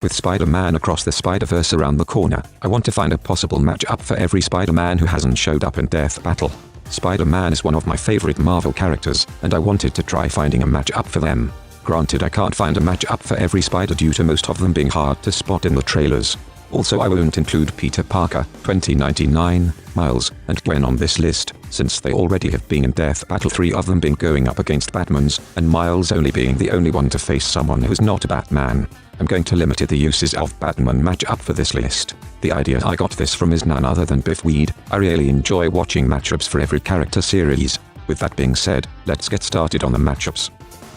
With Spider-Man Across the Spider-Verse around the corner, I want to find a possible match-up for every Spider-Man who hasn't showed up in Death Battle. Spider-Man is one of my favorite Marvel characters, and I wanted to try finding a match-up for them. Granted, I can't find a match-up for every Spider due to most of them being hard to spot in the trailers. Also, I won't include Peter Parker, 2099, Miles, and Gwen on this list, since they already have been in Death Battle, 3 of them being going up against Batmans, and Miles only being the only one to face someone who's not a Batman. I'm going to limit the uses of Batman matchup for this list. The idea I got this from is none other than Biff Weed. I really enjoy watching matchups for every character series. With that being said, let's get started on the matchups.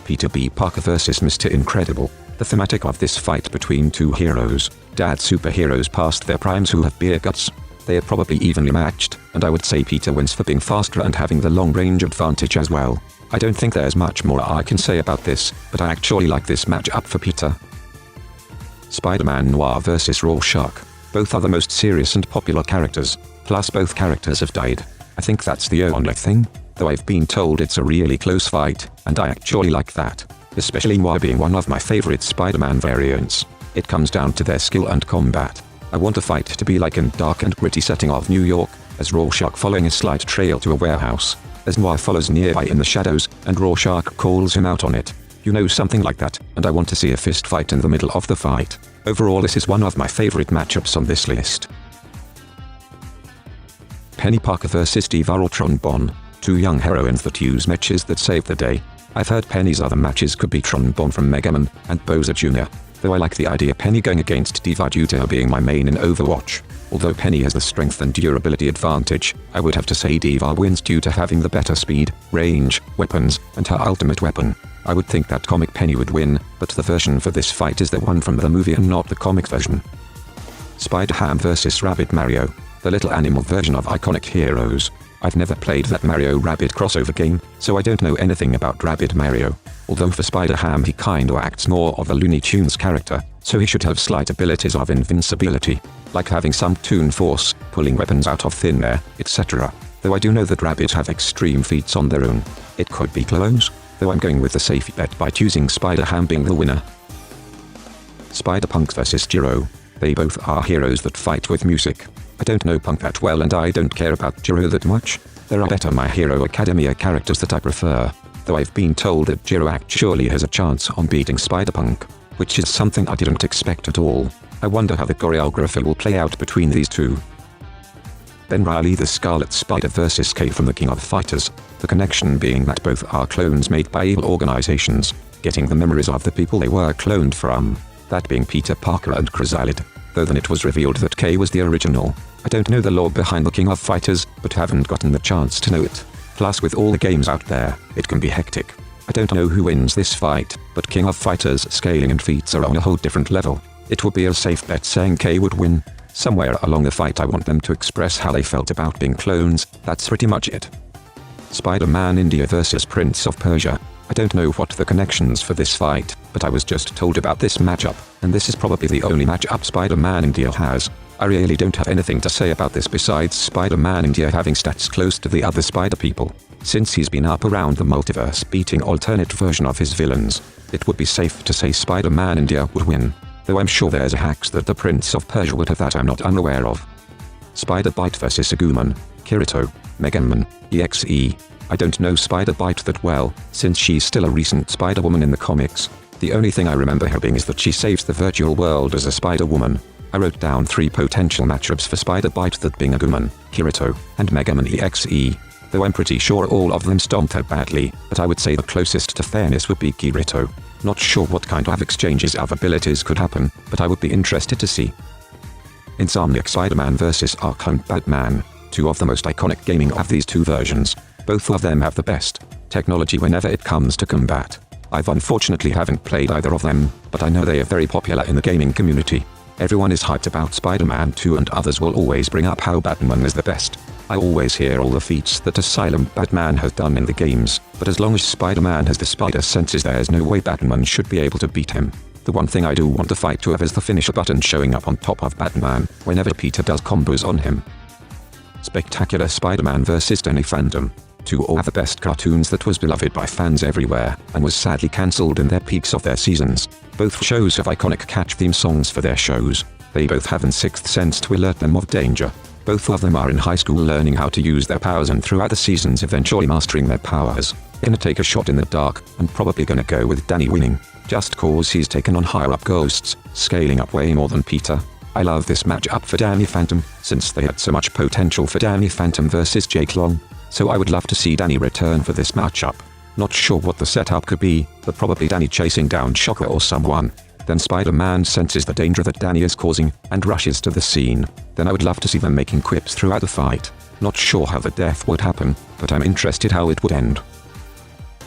Peter B. Parker vs. Mr. Incredible. The thematic of this fight between two heroes, dad superheroes past their primes who have beer guts. They are probably evenly matched, and I would say Peter wins for being faster and having the long-range advantage as well. I don't think there's much more I can say about this, but I actually like this matchup for Peter. Spider-Man Noir vs. Rorschach. Both are the most serious and popular characters, plus both characters have died. I think that's the only thing, though I've been told it's a really close fight, and I actually like that. Especially Noir being one of my favorite Spider-Man variants. It comes down to their skill and combat. I want a fight to be like in dark and gritty setting of New York, as Rorschach following a slight trail to a warehouse, as Noir follows nearby in the shadows, and Rorschach calls him out on it. You know, something like that, and I want to see a fist fight in the middle of the fight. Overall, this is one of my favorite matchups on this list. Penny Parker vs. Diva or Trombone. 2 young heroines that use matches that save the day. I've heard Penny's other matches could be Trombone from Mega Man, and Bowser Jr., though I like the idea Penny going against Diva due to her being my main in Overwatch. Although Penny has the strength and durability advantage, I would have to say Diva wins due to having the better speed, range, weapons, and her ultimate weapon. I would think that comic Penny would win, but the version for this fight is the one from the movie and not the comic version. SpiderHam vs. Rabbit Mario. The little animal version of iconic heroes. I've never played that Mario Rabbit crossover game, so I don't know anything about Rabbit Mario. Although for SpiderHam he kinda acts more of a Looney Tunes character, so he should have slight abilities of invincibility, like having some toon force, pulling weapons out of thin air, etc. Though I do know that rabbits have extreme feats on their own. It could be close, though I'm going with the safe bet by choosing SpiderHam being the winner. SpiderPunk vs. Jiro. They both are heroes that fight with music. I don't know Punk that well and I don't care about Jiro that much. There are better My Hero Academia characters that I prefer, though I've been told that Jiro actually has a chance on beating SpiderPunk, which is something I didn't expect at all. I wonder how the choreography will play out between these two. Ben Reilly the Scarlet Spider vs. K from the King of Fighters. The connection being that both are clones made by evil organizations, getting the memories of the people they were cloned from, that being Peter Parker and Chrysalid, though then it was revealed that K was the original. I don't know the lore behind the King of Fighters, but haven't gotten the chance to know it. Plus with all the games out there, it can be hectic. I don't know who wins this fight, but King of Fighters scaling and feats are on a whole different level. It would be a safe bet saying K would win. Somewhere along the fight I want them to express how they felt about being clones, that's pretty much it. Spider-Man India vs. Prince of Persia. I don't know what the connections for this fight, but I was just told about this matchup, and this is probably the only matchup Spider-Man India has. I really don't have anything to say about this besides Spider-Man India having stats close to the other Spider people. Since he's been up around the multiverse beating alternate version of his villains, it would be safe to say Spider-Man India would win, though I'm sure there's hacks that the Prince of Persia would have that I'm not unaware of. Spider-Bite vs. Agumon, Kirito, Mega Man, EXE. I don't know Spider-Bite that well, since she's still a recent Spider-Woman in the comics. The only thing I remember her being is that she saves the virtual world as a Spider-Woman. I wrote down 3 potential matchups for Spider-Bite, that being Agumon, Kirito, and Mega Man EXE, though I'm pretty sure all of them stomped her badly, but I would say the closest to fairness would be Kirito. Not sure what kind of exchanges of abilities could happen, but I would be interested to see. Insomniac Spider-Man vs. Arkham Batman. 2 of the most iconic gaming of these 2 versions. Both of them have the best technology whenever it comes to combat. I've unfortunately haven't played either of them, but I know they are very popular in the gaming community. Everyone is hyped about Spider-Man 2 and others will always bring up how Batman is the best. I always hear all the feats that Asylum Batman has done in the games, but as long as Spider-Man has the spider senses there's no way Batman should be able to beat him. The one thing I do want the fight to have is the finisher button showing up on top of Batman whenever Peter does combos on him. Spectacular Spider-Man vs. Danny Phantom. Two are the best cartoons that was beloved by fans everywhere, and was sadly cancelled in their peaks of their seasons. Both shows have iconic catch theme songs for their shows. They both have an sixth sense to alert them of danger. Both of them are in high school learning how to use their powers and throughout the seasons eventually mastering their powers. Gonna take a shot in the dark, and probably gonna go with Danny winning. Just cause he's taken on higher up ghosts, scaling up way more than Peter. I love this matchup for Danny Phantom, since they had so much potential for Danny Phantom versus Jake Long. So I would love to see Danny return for this matchup. Not sure what the setup could be, but probably Danny chasing down Chaco or someone. Then Spider-Man senses the danger that Danny is causing, and rushes to the scene. Then I would love to see them making quips throughout the fight. Not sure how the death would happen, but I'm interested how it would end.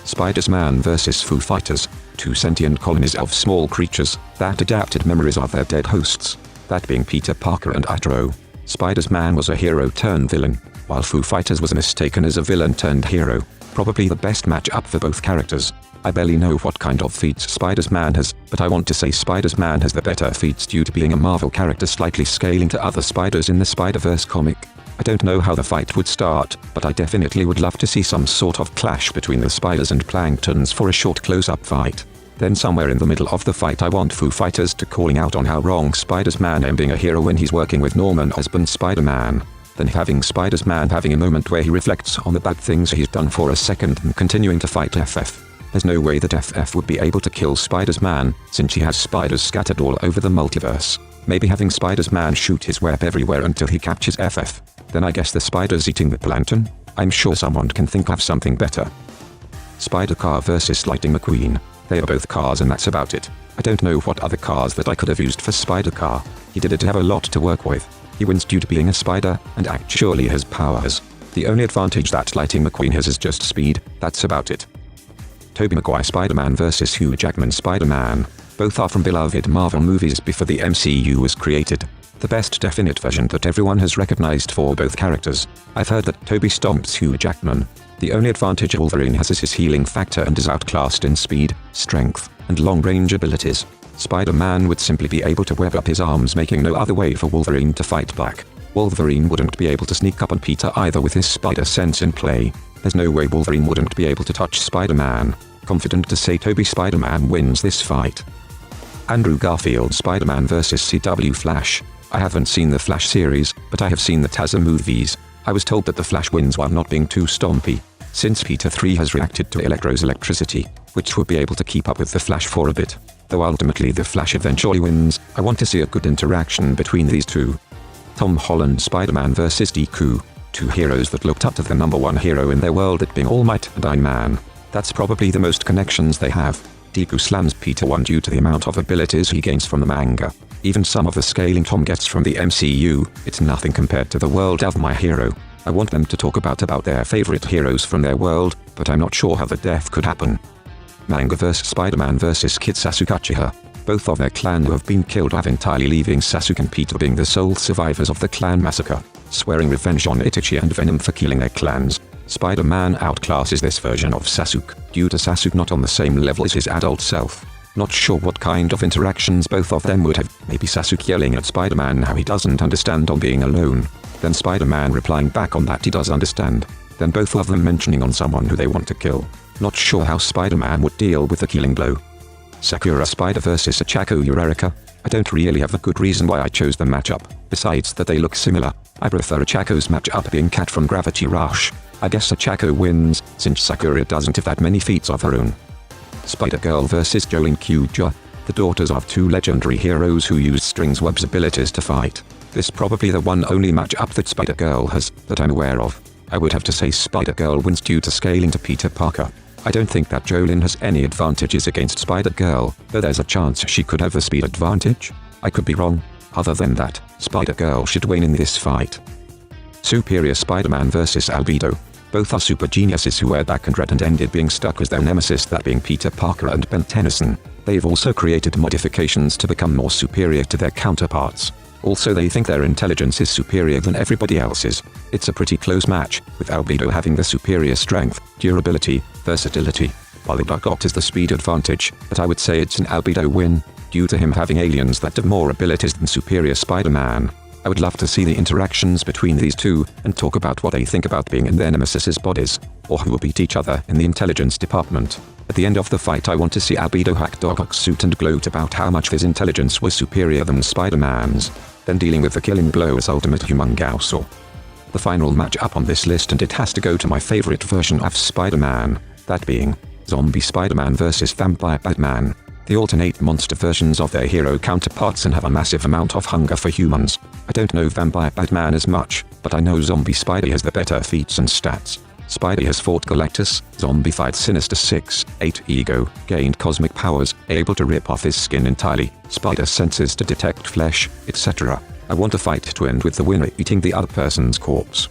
SpiderMan vs Foo Fighters, two sentient colonies of small creatures that adapted memories of their dead hosts. That being Peter Parker and Jiro. SpiderMan was a hero turned villain, while Foo Fighters was mistaken as a villain turned hero. Probably the best matchup for both characters. I barely know what kind of feats SpiderMan has, but I want to say SpiderMan has the better feats due to being a Marvel character slightly scaling to other spiders in the Spider-Verse comic. I don't know how the fight would start, but I definitely would love to see some sort of clash between the spiders and planktons for a short close-up fight. Then somewhere in the middle of the fight I want Foo Fighters to calling out on how wrong SpiderMan am being a hero when he's working with Norman Osborn Spider-Man. Then having SpiderMan having a moment where he reflects on the bad things he's done for a second and continuing to fight FF. There's no way that FF would be able to kill SpiderMan, since he has spiders scattered all over the multiverse. Maybe having SpiderMan shoot his web everywhere until he captures FF. Then I guess the spider's eating the plankton? I'm sure someone can think of something better. SpiderCar vs Lightning McQueen. They are both cars and that's about it. I don't know what other cars that I could have used for SpiderCar. He didn't have a lot to work with. He wins due to being a spider, and actually has powers. The only advantage that Lightning McQueen has is just speed, that's about it. Tobey Maguire Spider-Man vs Hugh Jackman Spider-Man. Both are from beloved Marvel movies before the MCU was created. The best definite version that everyone has recognized for both characters. I've heard that Tobey stomps Hugh Jackman. The only advantage Wolverine has is his healing factor and is outclassed in speed, strength, and long-range abilities. Spider-Man would simply be able to web up his arms, making no other way for Wolverine to fight back. Wolverine wouldn't be able to sneak up on Peter either with his spider sense in play. There's no way Wolverine wouldn't be able to touch Spider-Man. Confident to say Tobey Spider-Man wins this fight. Andrew Garfield Spider-Man vs CW Flash. I haven't seen the Flash series, but I have seen the Tazza movies. I was told that the Flash wins while not being too stompy. Since Peter 3 has reacted to Electro's electricity, which would be able to keep up with the Flash for a bit. Though ultimately the Flash eventually wins, I want to see a good interaction between these two. Tom Holland Spider-Man vs Deku. Two heroes that looked up to the number one hero in their world, that being All Might and Iron Man. That's probably the most connections they have. Deku slams Peter 1 due to the amount of abilities he gains from the manga. Even some of the scaling Tom gets from the MCU, it's nothing compared to the world of my hero. I want them to talk about their favorite heroes from their world, but I'm not sure how the death could happen. Manga vs Spider-Man vs Kid Sasuke Uchiha. Both of their clan who have been killed off entirely, leaving Sasuke and Peter being the sole survivors of the clan massacre, swearing revenge on Itachi and Venom for killing their clans. Spider-Man outclasses this version of Sasuke, due to Sasuke not on the same level as his adult self. Not sure what kind of interactions both of them would have, maybe Sasuke yelling at Spider-Man how he doesn't understand on being alone. Then Spider-Man replying back on that he does understand. Then both of them mentioning on someone who they want to kill. Not sure how Spider-Man would deal with the killing blow. Sakura Spider vs Chaco Eureka. I don't really have a good reason why I chose the matchup, besides that they look similar. I prefer a Chaco's matchup being Cat from Gravity Rush. I guess a Chaco wins, since Sakura doesn't have that many feats of her own. Spider-Girl vs Jolene Kuja. The daughters of two legendary heroes who use Strings Web's abilities to fight. This probably the one only matchup that Spider-Girl has, that I'm aware of. I would have to say Spider-Girl wins due to scaling to Peter Parker. I don't think that Jolene has any advantages against Spider-Girl, though there's a chance she could have a speed advantage. I could be wrong. Other than that, Spider-Girl should win in this fight. Superior Spider-Man vs Albedo. Both are super geniuses who wear black and red and ended being stuck with their nemesis, that being Peter Parker and Ben Tennyson. They've also created modifications to become more superior to their counterparts. Also, they think their intelligence is superior than everybody else's. It's a pretty close match, with Albedo having the superior strength, durability, versatility, while Albedo is the speed advantage, but I would say it's an Albedo win, due to him having aliens that have more abilities than Superior Spider-Man. I would love to see the interactions between these two, and talk about what they think about being in their nemesis's bodies. or who will beat each other in the intelligence department. At the end of the fight I want to see Albedo hack Doc Ock's suit and gloat about how much his intelligence was superior than Spider-Man's, then dealing with the killing blow as ultimate humongous. The final match up on this list, and it has to go to my favorite version of Spider-Man, that being Zombie Spider-Man vs Vampire Batman. They alternate monster versions of their hero counterparts and have a massive amount of hunger for humans. I don't know Vampire Batman as much, but I know Zombie Spidey has the better feats and stats. Spidey has fought Galactus, zombified Sinister Six, 8 ego, gained cosmic powers, able to rip off his skin entirely, spider senses to detect flesh, etc. I want a fight to end with the winner eating the other person's corpse.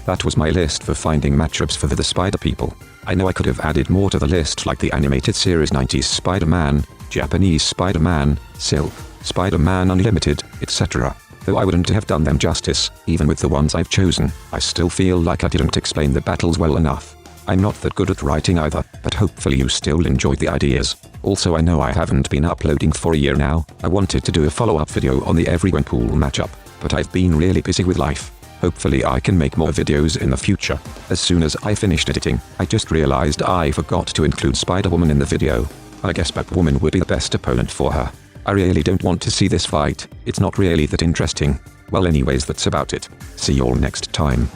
That was my list for finding matchups for the Spider people. I know I could have added more to the list, like the animated series 90s Spider-Man, Japanese Spider-Man, Silk, Spider-Man Unlimited, etc. Though I wouldn't have done them justice, even with the ones I've chosen. I still feel like I didn't explain the battles well enough. I'm not that good at writing either, but hopefully you still enjoyed the ideas. Also, I know I haven't been uploading for a year now. I wanted to do a follow-up video on the Everyone Pool matchup, but I've been really busy with life. Hopefully I can make more videos in the future. As soon as I finished editing, I just realized I forgot to include Spider-Woman in the video. I guess Batwoman would be the best opponent for her. I really don't want to see this fight, it's not really that interesting. Well anyways, that's about it. See you all next time.